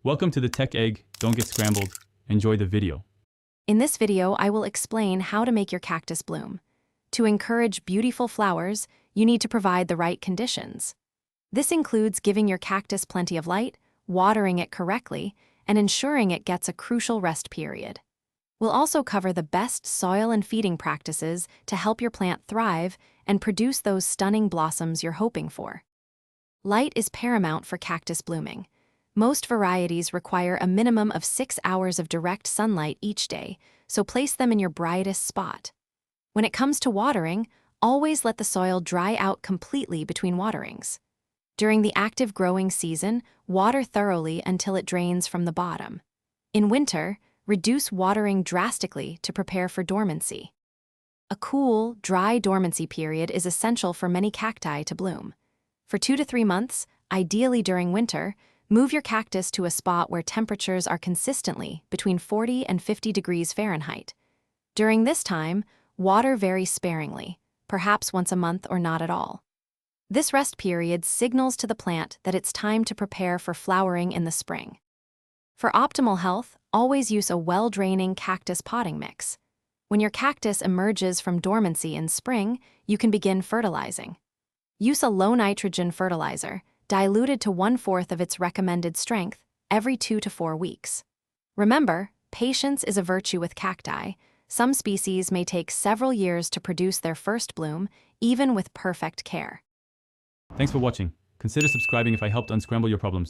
Welcome to the Tech Egg. Don't get scrambled. Enjoy the video. In this video, I will explain how to make your cactus bloom. To encourage beautiful flowers, you need to provide the right conditions. This includes giving your cactus plenty of light, watering it correctly, and ensuring it gets a crucial rest period. We'll also cover the best soil and feeding practices to help your plant thrive and produce those stunning blossoms you're hoping for. Light is paramount for cactus blooming. Most varieties require a minimum of 6 hours of direct sunlight each day, so place them in your brightest spot. When it comes to watering, always let the soil dry out completely between waterings. During the active growing season, water thoroughly until it drains from the bottom. In winter, reduce watering drastically to prepare for dormancy. A cool, dry dormancy period is essential for many cacti to bloom. For 2 to 3 months, ideally during winter, move your cactus to a spot where temperatures are consistently between 40 and 50 degrees Fahrenheit. During this time, water very sparingly, perhaps once a month or not at all. This rest period signals to the plant that it's time to prepare for flowering in the spring. For optimal health, always use a well-draining cactus potting mix. When your cactus emerges from dormancy in spring, you can begin fertilizing. Use a low-nitrogen fertilizer, diluted to 1/4 of its recommended strength, every 2 to 4 weeks. Remember, patience is a virtue with cacti. Some species may take several years to produce their first bloom, even with perfect care. Thanks for watching. Consider subscribing if I helped unscramble your problems.